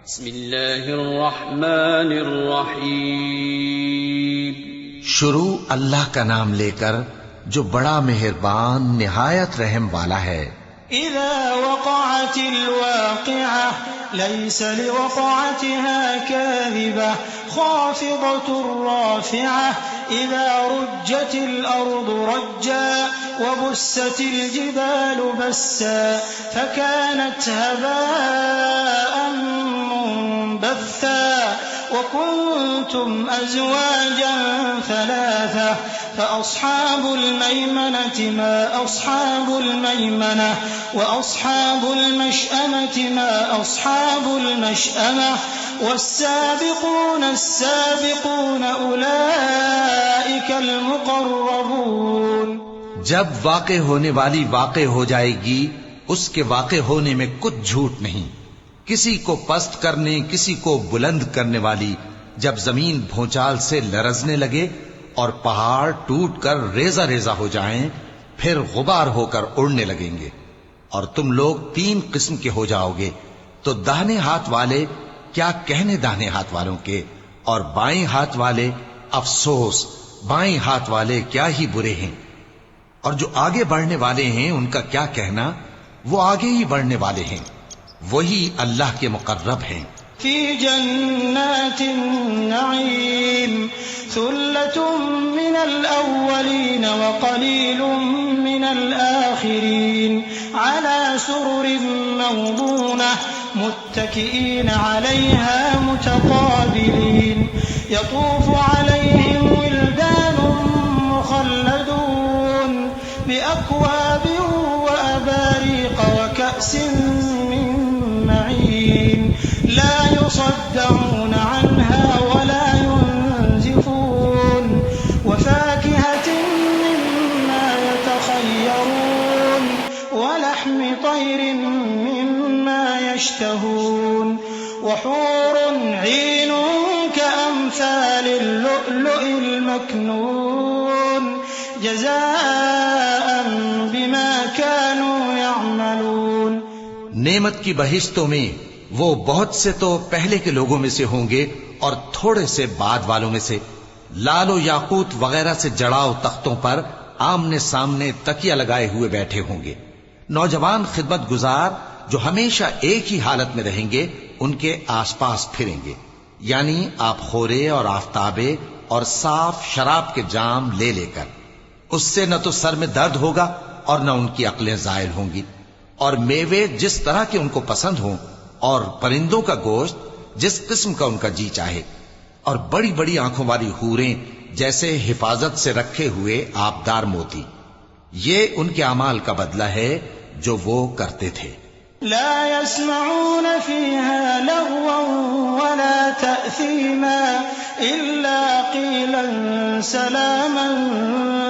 بسم اللہ الرحمن الرحیم. شروع اللہ کا نام لے کر جو بڑا مہربان نہایت رحم والا ہے. اذا وقعت الواقعة ليس لوقعتها كاذبة خافضة رافعة إذا رجت الأرض رجا وبست الجبال بسا فكانت هباء منبثا وكنتم أزواجا ثلاثة فأصحاب الميمنة ما أصحاب الميمنة وأصحاب المشأمة ما أصحاب المشأمة والسابقون السابقون أولئك المقربون. جب واقع ہونے والی واقع ہو جائے گی اس کے واقع ہونے میں کچھ جھوٹ نہیں. کسی کو پست کرنے کسی کو بلند کرنے والی جب زمین بھونچال سے لرزنے لگے اور پہاڑ ٹوٹ کر ریزہ ریزہ ہو جائیں پھر غبار ہو کر اڑنے لگیں گے اور تم لوگ 3 قسم کے ہو جاؤ گے تو داہنے ہاتھ والے کیا کہنے داہنے ہاتھ والوں کے اور بائیں ہاتھ والے افسوس بائیں ہاتھ والے کیا ہی برے ہیں اور جو آگے بڑھنے والے ہیں ان کا کیا کہنا وہ آگے ہی بڑھنے والے ہیں وہی اللہ کے مقرب ہیں. في جنات النعيم ثلة من الأولين وقليل من الآخرين على سرر موضونة متكئين عليها متقابلين يطوف عليهم ولدان مخلدون بأكواب وأباريق وكأس من معين لا يصدعون عنها ولا ينزفون وفاكهة مما يتخيرون ولحم طير مما يشتهون وحور عين كأمثال اللؤلؤ المكنون جزاء بما كانوا يعملون. نعمت کی بہشتوں میں وہ بہت سے تو پہلے کے لوگوں میں سے ہوں گے اور تھوڑے سے بعد والوں میں سے لال و یاقوت وغیرہ سے جڑاؤ تختوں پر آمنے سامنے تکیہ لگائے ہوئے بیٹھے ہوں گے. نوجوان خدمت گزار جو ہمیشہ ایک ہی حالت میں رہیں گے ان کے آس پاس پھریں گے یعنی آپ خورے اور آفتابے اور صاف شراب کے جام لے لے کر. اس سے نہ تو سر میں درد ہوگا اور نہ ان کی عقلیں زائل ہوں گی اور میوے جس طرح کے ان کو پسند ہوں اور پرندوں کا گوشت جس قسم کا ان کا جی چاہے اور بڑی بڑی آنکھوں والی حوریں جیسے حفاظت سے رکھے ہوئے آبدار موتی. یہ ان کے اعمال کا بدلہ ہے جو وہ کرتے تھے. لا يسمعون فيها لغوا ولا تأثيما إلا قيلا سلاما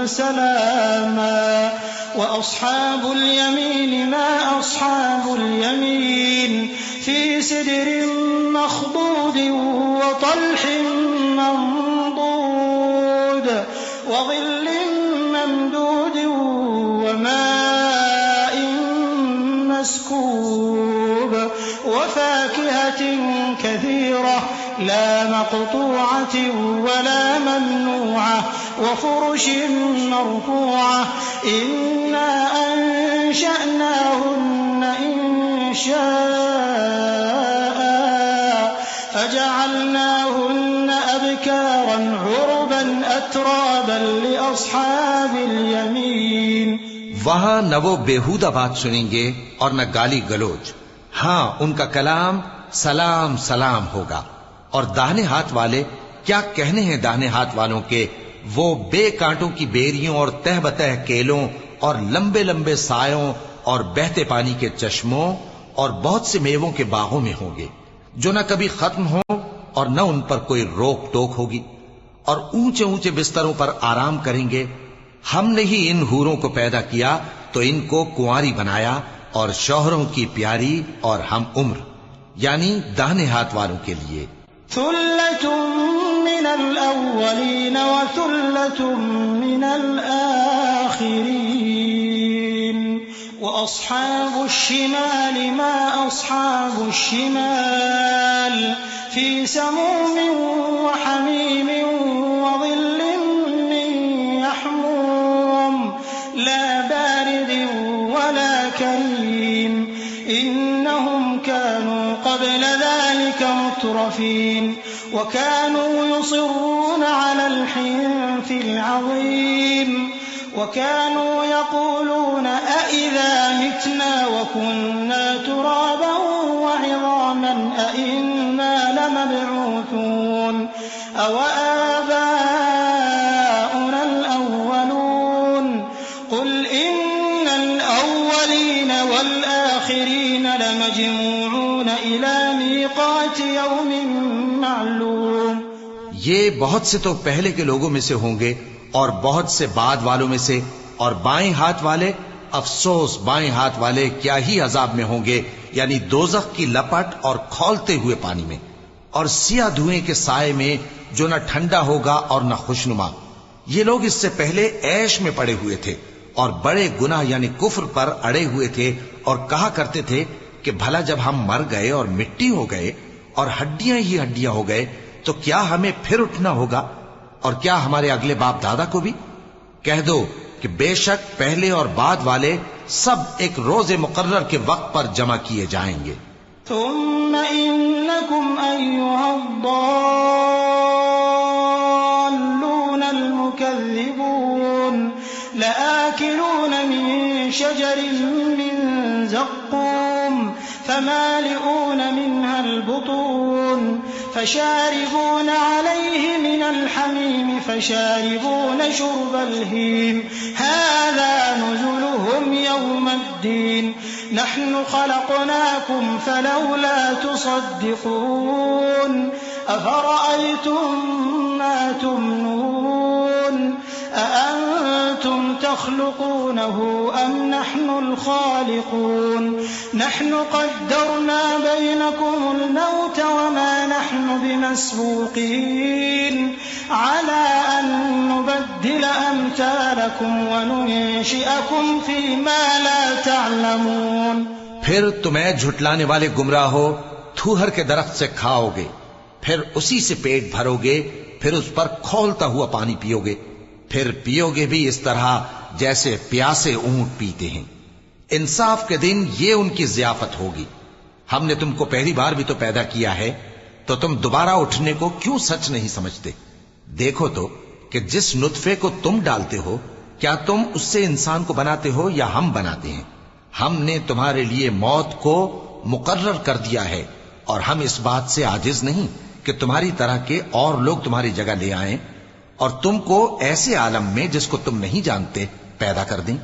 سلاما وأصحاب اليمين ما أصحاب اليمين في سدر مخضود وطلح منضود وظل ممدود وماء مسكوب وفاكهة كثيرة لا مقطوعة ولا ممنوعة وفرش مرفوعة إنا أنشأناهن إنشاء فجعلناهن أبكارا عربا أترابا لأصحاب اليمين. وہاں نہ وہ بیہودہ بات سنیں گے اور نہ گالی گلوچ. ہاں ان کا کلام سلام سلام ہوگا. اور داہنے ہاتھ والے کیا کہنے ہیں داہنے ہاتھ والوں کے وہ بے کانٹوں کی بیریوں اور تہ بتہ کیلوں اور لمبے لمبے سایوں اور بہتے پانی کے چشموں اور بہت سے میووں کے باغوں میں ہوں گے جو نہ کبھی ختم ہوں اور نہ ان پر کوئی روک ٹوک ہوگی اور اونچے اونچے بستروں پر آرام کریں گے. ہم نے ہی ان حوروں کو پیدا کیا تو ان کو کنواری بنایا اور شوہروں کی پیاری اور ہم عمر یعنی داہنے ہاتھ والوں کے لیے. ثلة من الأولين وثلة من الآخرين وأصحاب الشمال ما أصحاب الشمال في سموم وحميم وظل من يحموم لا بارد ولا كريم إنهم كانوا قبل ذلك مترفين وكانوا يصرون على الحنث العظيم وكانوا يقولون أئذا متنا وكنا ترابا وعظاما أئنا لمبعوثون أوآباؤنا الأولون قل إن الأولين والآخرين لمجموعون إلى ميقات يوم معلوم. یہ بہت سے تو پہلے کے لوگوں میں سے ہوں گے اور بہت سے بعد والوں میں سے، اور بائیں ہاتھ والے، افسوس بائیں ہاتھ والے کیا ہی عذاب میں ہوں گے، یعنی دوزخ کی لپٹ اور کھولتے ہوئے پانی میں، اور سیاہ دھوئیں کے سائے میں جو نہ ٹھنڈا ہوگا اور نہ خوشنما. یہ لوگ اس سے پہلے عیش میں پڑے ہوئے تھے اور بڑے گناہ یعنی کفر پر اڑے ہوئے تھے، اور کہا کرتے تھے کہ بھلا جب ہم مر گئے اور مٹی ہو گئے اور ہڈیاں ہی ہڈیاں ہو گئے تو کیا ہمیں پھر اٹھنا ہوگا، اور کیا ہمارے اگلے باپ دادا کو بھی؟ کہہ دو کہ بے شک پہلے اور بعد والے سب ایک روز مقرر کے وقت پر جمع کیے جائیں گے. ثم إنكم أيها الضالون المكذبون لآكلون من شجر من زقوم فمالئون منها البطون فشاربون عليه من الحميم فشاربون شرب الهيم هذا نزلهم يوم الدين نحن خلقناكم فلولا تصدقون أفرأيتم ما تمنون أأنتم تخلقونه أم نحن الخالقون نحن قدرنا بينكم الموت وما نحن بمسبوقين على أن نبدل أمثالكم وننشئكم فيما لا تعلمون. پھر تمہیں جھٹلانے والے گمراہ ہو تھوہر کے درخت سے کھاؤ گے، پھر اسی سے پیٹ بھرو گے، پھر اس پر کھولتا ہوا پانی پیو گے، پھر پیو گے بھی اس طرح جیسے پیاسے اونٹ پیتے ہیں. انصاف کے دن یہ ان کی ضیافت ہوگی. ہم نے تم کو پہلی بار بھی تو پیدا کیا ہے، تو تم دوبارہ اٹھنے کو کیوں سچ نہیں سمجھتے؟ دیکھو تو کہ جس نطفے کو تم ڈالتے ہو کیا تم اس سے انسان کو بناتے ہو یا ہم بناتے ہیں؟ ہم نے تمہارے لیے موت کو مقرر کر دیا ہے، اور ہم اس بات سے عاجز نہیں کہ تمہاری طرح کے اور لوگ تمہاری جگہ لے آئیں اور تم کو ایسے عالم میں جس کو تم نہیں جانتے پیدا کر دیں.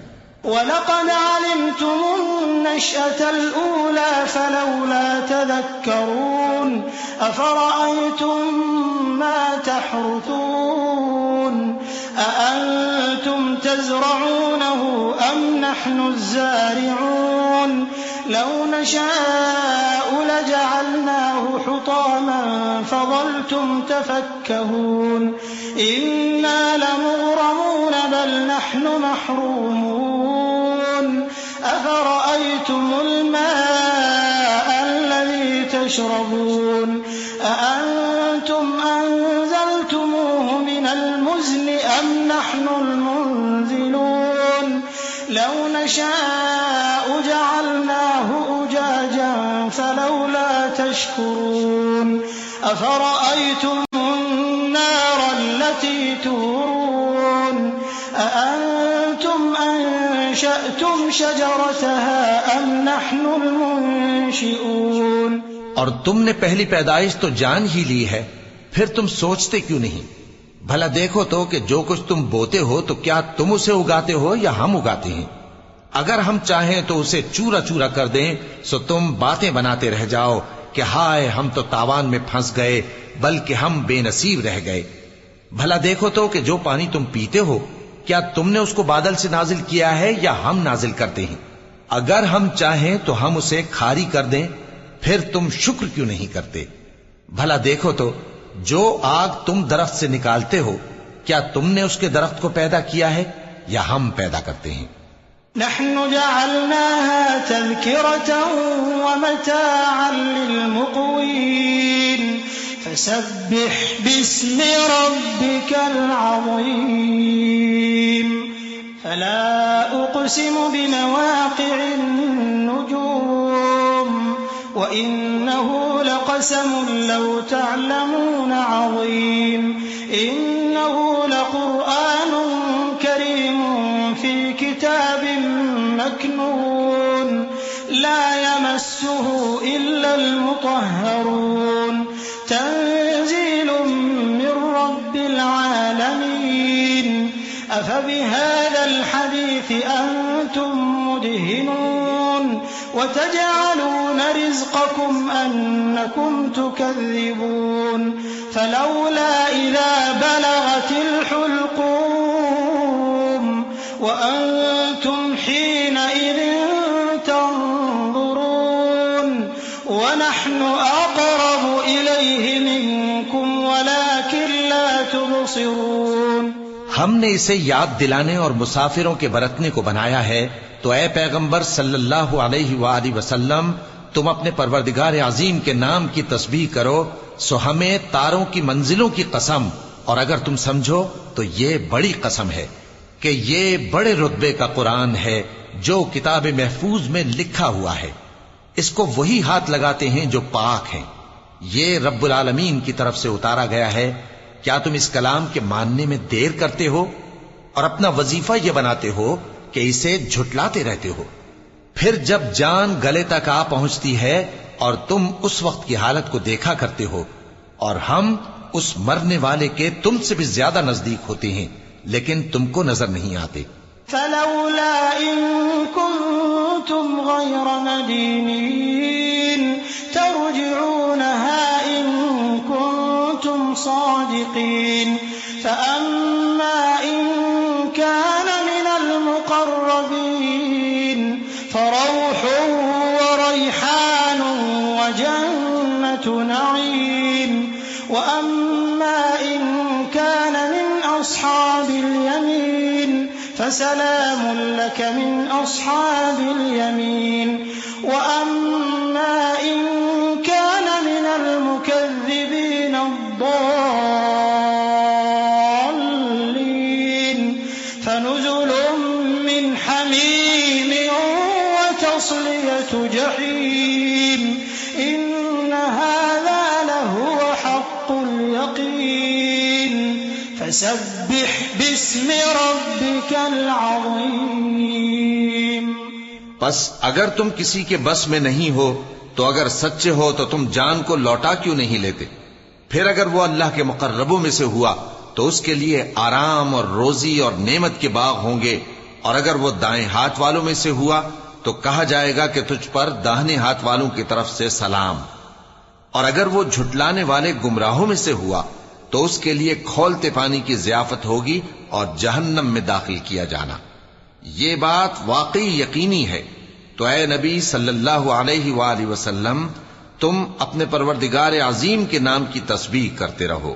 وَلَقَدْ عَلِمْتُمُ النَّشْأَةَ الْأُولَى فَلَوْلَا تَذَكَّرُونَ أَفَرَأَيْتُم مَّا تَحْرُثُونَ أَأَنتُمْ تَزْرَعُونَهُ أَمْ نَحْنُ الزَّارِعُونَ لَوْ نَشَاءُ لَجَعَلْنَاهُ حُطَامًا فَظَلْتُمْ تَفَكَّهُونَ إِنَّا لَمُغْرَمُونَ بَلْ نَحْنُ مَحْرُومُونَ أَفَرَأَيْتُمُ الْمَاءَ الَّذِي تَشْرَبُونَ أَأَنتُمْ أَنزَلْتُمُوهُ مِنَ الْمُزْنِ أَمْ نَحْنُ الْمُنزِلُونَ لَوْ نَشَاءُ جَعَلْنَاهُ أُجَاجًا فَلَوْلَا تَشْكُرُونَ أَفَرَأَيْتُمُ النَّارَ الَّتِي تُورُونَ أَأَنتُمْ أَنشَأْتُمْ شَجَرَتَهَا أَمْ نَحْنُ الْمُنشِئُونَ. اور تم نے پہلی پیدائش تو جان ہی لی ہے، پھر تم سوچتے کیوں نہیں؟ بھلا دیکھو تو کہ جو کچھ تم بوتے ہو تو کیا تم اسے اگاتے ہو یا ہم اگاتے ہیں؟ اگر ہم چاہیں تو اسے چورا چورا کر دیں سو تم باتیں بناتے رہ جاؤ کہ ہائے ہم تو تاوان میں پھنس گئے، بلکہ ہم بے نصیب رہ گئے. بھلا دیکھو تو کہ جو پانی تم پیتے ہو کیا تم نے اس کو بادل سے نازل کیا ہے یا ہم نازل کرتے ہیں؟ اگر ہم چاہیں تو ہم اسے کھاری کر دیں، پھر تم شکر کیوں نہیں کرتے؟ بھلا دیکھو تو جو آگ تم درخت سے نکالتے ہو کیا تم نے اس کے درخت کو پیدا کیا ہے یا ہم پیدا کرتے ہیں؟ نحن جعلناها تذكرة ومتاعا للمقوين فسبح باسم ربك العظيم فلا أقسم بمواقع النجوم وإنه لقسم لو تعلمون عظيم إنه لقرآن كريم في كتاب مكنون لا يمسه إلا المطهرون تنزيل من رب العالمين أفبهذا الحديث أنتم مدهنون وتجعلون رزقكم أنكم تكذبون فلولا إذا بلغت الحلقوم وأنتم حينئذ تنظرون ونحن أقرب إليه منكم ولكن لا تبصرون ہم نے اسے یاد دلانے اور مسافروں کے برتنے کو بنایا ہے، تو اے پیغمبر صلی اللہ علیہ وآلہ وسلم تم اپنے پروردگار عظیم کے نام کی تسبیح کرو، سو ہمیں تاروں کی منزلوں کی قسم، اور اگر تم سمجھو تو یہ بڑی قسم ہے کہ یہ بڑے رتبے کا قرآن ہے جو کتاب محفوظ میں لکھا ہوا ہے، اس کو وہی ہاتھ لگاتے ہیں جو پاک ہیں، یہ رب العالمین کی طرف سے اتارا گیا ہے۔ کیا تم اس کلام کے ماننے میں دیر کرتے ہو اور اپنا وظیفہ یہ بناتے ہو کہ اسے جھٹلاتے رہتے ہو؟ پھر جب جان گلے تک آ پہنچتی ہے اور تم اس وقت کی حالت کو دیکھا کرتے ہو، اور ہم اس مرنے والے کے تم سے بھی زیادہ نزدیک ہوتے ہیں لیکن تم کو نظر نہیں آتے۔ فلولا إن كنتم غير مدينين ترجعونها إن كنتم صادقين فأما إن كان من المقربين فروح وريحان وجنة نعيم وأما إن كان من أصحاب اليمين فسلام لك من أصحاب اليمين وأما إن كان من المكذبين الضالين فنزل من حميم وتصلية جحيم إن هذا لهو حق اليقين فسبح باسم ربك العظيم۔ پس اگر تم کسی کے بس میں نہیں ہو تو اگر سچے ہو تو تم جان کو لوٹا کیوں نہیں لیتے؟ پھر اگر وہ اللہ کے مقربوں میں سے ہوا تو اس کے لیے آرام اور روزی اور نعمت کے باغ ہوں گے، اور اگر وہ دائیں ہاتھ والوں میں سے ہوا تو کہا جائے گا کہ تجھ پر داہنے ہاتھ والوں کی طرف سے سلام، اور اگر وہ جھٹلانے والے گمراہوں میں سے ہوا تو اس کے لیے کھولتے پانی کی ضیافت ہوگی اور جہنم میں داخل کیا جانا۔ یہ بات واقعی یقینی ہے، تو اے نبی صلی اللہ علیہ وآلہ وسلم تم اپنے پروردگار عظیم کے نام کی تسبیح کرتے رہو۔